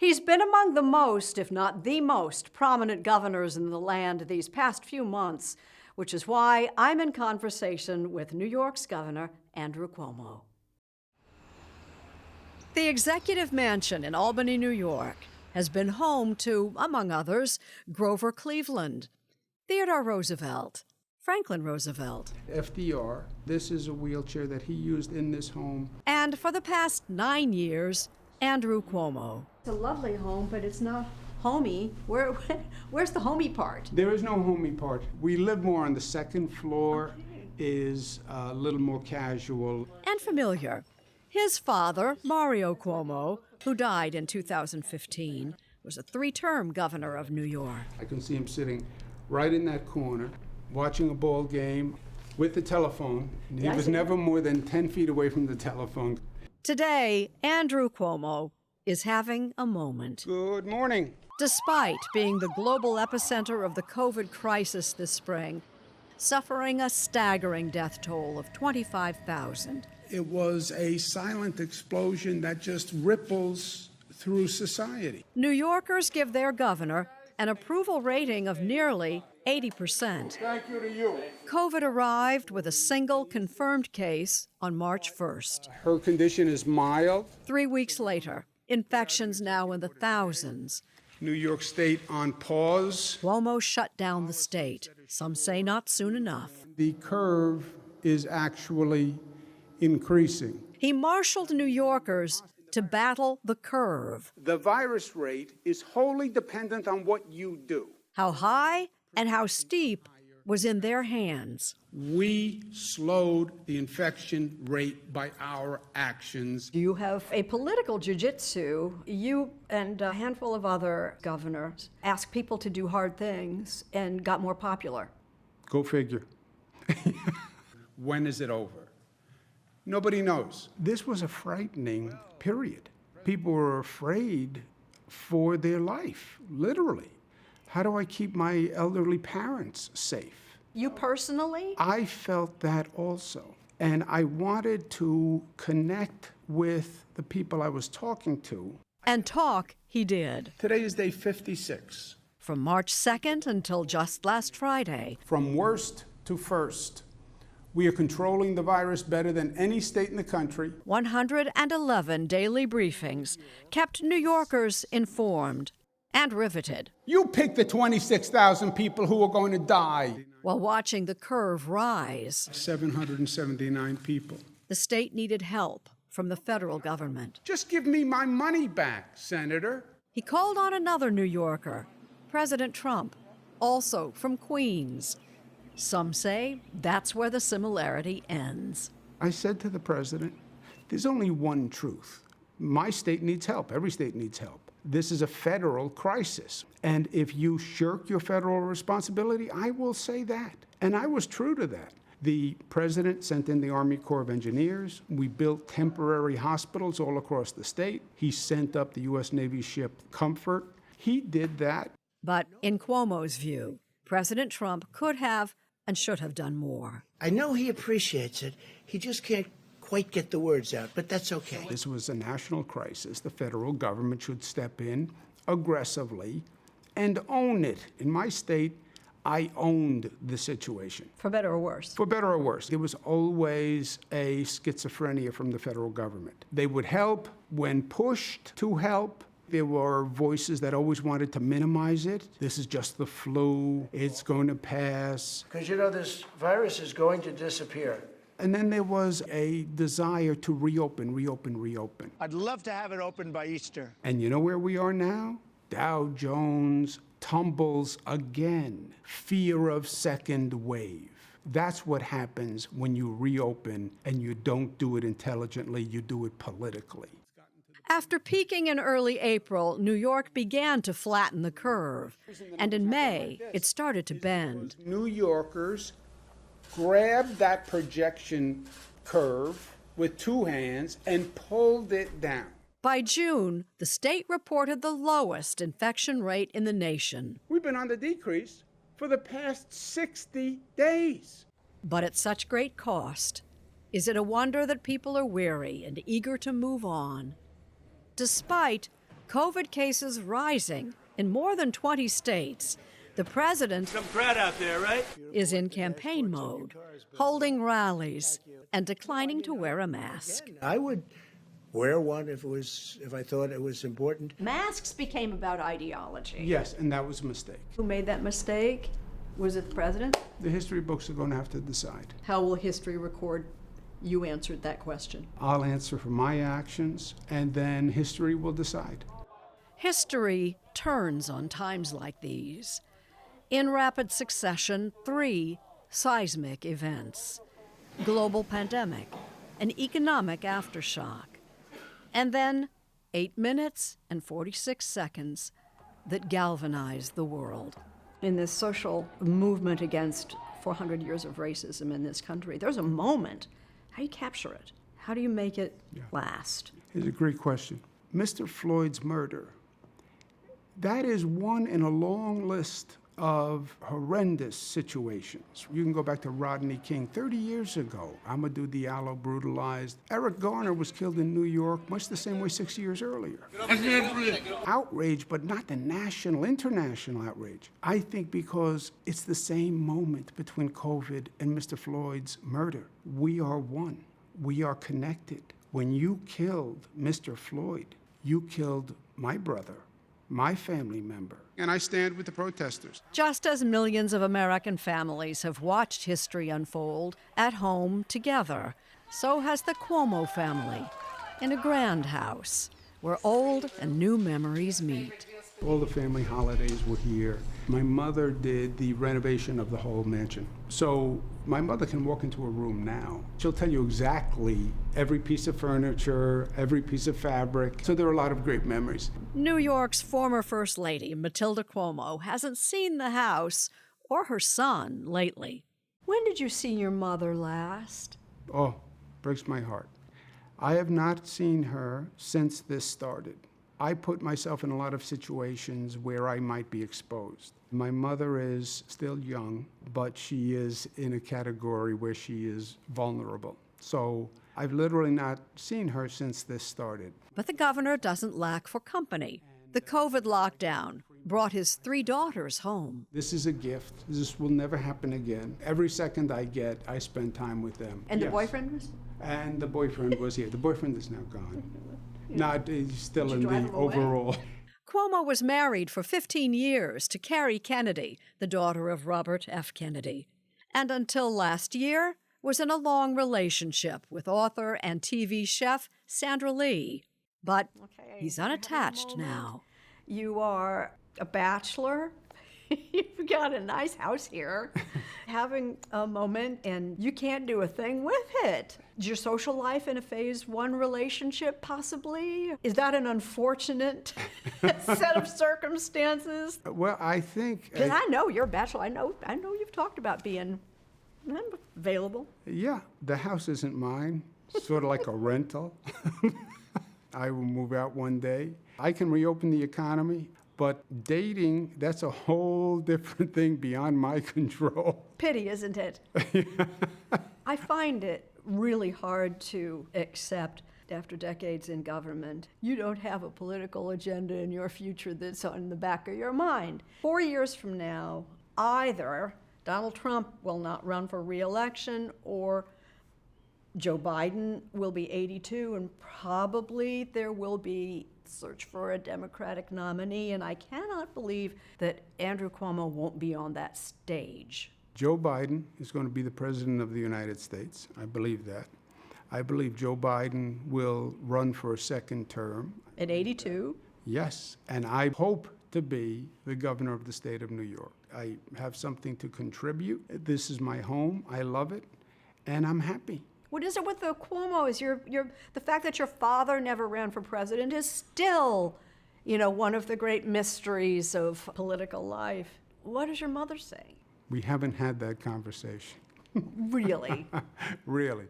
He's been among the most, if not the most, prominent governors in the land these past few months, which is why I'm in conversation with New York's Governor Andrew Cuomo. The executive mansion in Albany, New York, has been home to, among others, Grover Cleveland, Theodore Roosevelt, Franklin Roosevelt. FDR, this is a wheelchair that he used in this home. And for the past 9 years, Andrew Cuomo. It's a lovely home, but it's not homey. Where's the homey part? There is no homey part. We live more on the second floor, is a little more casual. And familiar. His father, Mario Cuomo, who died in 2015, was a 3-term governor of New York. I can see him sitting right in that corner, watching a ball game with the telephone. He was never more than 10 feet away from the telephone. Today, Andrew Cuomo is having a moment. Good morning. Despite being the global epicenter of the COVID crisis this spring, suffering a staggering death toll of 25,000. It was a silent explosion that just ripples through society. New Yorkers give their governor an approval rating of nearly 80%. Thank you to you. COVID arrived with a single confirmed case on March 1st. Her condition is mild. 3 weeks later, infections now in the thousands. New York State on pause. Cuomo shut down the state. Some say not soon enough. The curve is actually increasing. He marshaled New Yorkers to battle the curve. The virus rate is wholly dependent on what you do. How high and how steep was in their hands. We slowed the infection rate by our actions. You have a political jujitsu. You and a handful of other governors asked people to do hard things and got more popular. Go figure. When is it over? Nobody knows. This was a frightening period. People were afraid for their life, literally. How do I keep my elderly parents safe? You personally? I felt that also. And I wanted to connect with the people I was talking to. And talk he did. Today is day 56. From March 2nd until just last Friday. From worst to first. We are controlling the virus better than any state in the country. 111 daily briefings kept New Yorkers informed and riveted. You picked the 26,000 people who are going to die. While watching the curve rise. 779 people. The state needed help from the federal government. Just give me my money back, Senator. He called on another New Yorker, President Trump, also from Queens. Some say that's where the similarity ends. I said to the president, there's only one truth. My state needs help. Every state needs help. This is a federal crisis. And if you shirk your federal responsibility, I will say that. And I was true to that. The president sent in the Army Corps of Engineers. We built temporary hospitals all across the state. He sent up the U.S. Navy ship Comfort. He did that. But in Cuomo's view, President Trump could have and should have done more. I know he appreciates it. He just can't quite get the words out, but that's okay. This was a national crisis. The federal government should step in aggressively and own it. In my state, I owned the situation. For better or worse? For better or worse. There was always a schizophrenia from the federal government. They would help when pushed to help. There were voices that always wanted to minimize it. This is just the flu. It's going to pass. Because, you know, this virus is going to disappear. And then there was a desire to reopen. I'd love to have it open by Easter. And you know where we are now? Dow Jones tumbles again. Fear of second wave. That's what happens when you reopen and you don't do it intelligently, you do it politically. After peaking in early April, New York began to flatten the curve. And in May, it started to bend. New Yorkers grabbed that projection curve with two hands and pulled it down. By June, the state reported the lowest infection rate in the nation. We've been on the decrease for the past 60 days. But at such great cost. Is it a wonder that people are weary and eager to move on? Despite COVID cases rising in more than 20 states, the president Some crowd out there, right? is in campaign mode, holding rallies and declining to wear a mask. I would wear one if I thought it was important. Masks became about ideology. Yes, and that was a mistake. Who made that mistake? Was it the president? The history books are going to have to decide. How will history record you answered that question? I'll answer for my actions, and then history will decide. History turns on times like these. In rapid succession, 3 seismic events: global pandemic, an economic aftershock, and then 8 minutes and 46 seconds that galvanized the world. In this social movement against 400 years of racism in this country, there's a moment. How do you capture it? How do you make it last? Here's a great question. Mr. Floyd's murder, that is one in a long list of horrendous situations. You can go back to Rodney King 30 years ago. Amadou Diallo brutalized. Eric Garner was killed in New York much the same way 6 years earlier. Outrage, but not the national, international outrage. I think because it's the same moment between COVID and Mr. Floyd's murder. We are one. We are connected. When you killed Mr. Floyd, you killed my brother, my family member. And I stand with the protesters. Just as millions of American families have watched history unfold at home together, so has the Cuomo family in a grand house where old and new memories meet. All the family holidays were here. My mother did the renovation of the whole mansion. So my mother can walk into a room now. She'll tell you exactly every piece of furniture, every piece of fabric. So there are a lot of great memories. New York's former First Lady, Matilda Cuomo, hasn't seen the house or her son lately. When did you see your mother last? Oh, breaks my heart. I have not seen her since this started. I put myself in a lot of situations where I might be exposed. My mother is still young, but she is in a category where she is vulnerable. So I've literally not seen her since this started. But the governor doesn't lack for company. The COVID lockdown brought his 3 daughters home. This is a gift. This will never happen again. Every second I get, I spend time with them. And Yes. the boyfriend was? And the boyfriend was here. The boyfriend is now gone. Not, he's still Did in you drive the him away? overall. Cuomo was married for 15 years to Carrie Kennedy, the daughter of Robert F. Kennedy, and until last year was in a long relationship with author and TV chef Sandra Lee. But he's unattached now. You are a bachelor. You've got a nice house here, having a moment, and you can't do a thing with it. Is your social life in a phase 1 relationship, possibly? Is that an unfortunate set of circumstances? Well, I think... Because I know you're a bachelor. I know you've talked about being available. Yeah, the house isn't mine. Sort of like a rental. I will move out one day. I can reopen the economy. But dating, that's a whole different thing beyond my control. Pity, isn't it? I find it really hard to accept after decades in government. You don't have a political agenda in your future that's on the back of your mind. 4 years from now, either Donald Trump will not run for re-election or Joe Biden will be 82, and probably there will be search for a Democratic nominee, and I cannot believe that Andrew Cuomo won't be on that stage. Joe Biden is going to be the president of the United States. I believe that. I believe Joe Biden will run for a second term. At 82? Yes, and I hope to be the governor of the state of New York. I have something to contribute. This is my home. I love it, and I'm happy. What is it with the Cuomos? The fact that your father never ran for president is still, one of the great mysteries of political life. What does your mother say? We haven't had that conversation. Really? Really.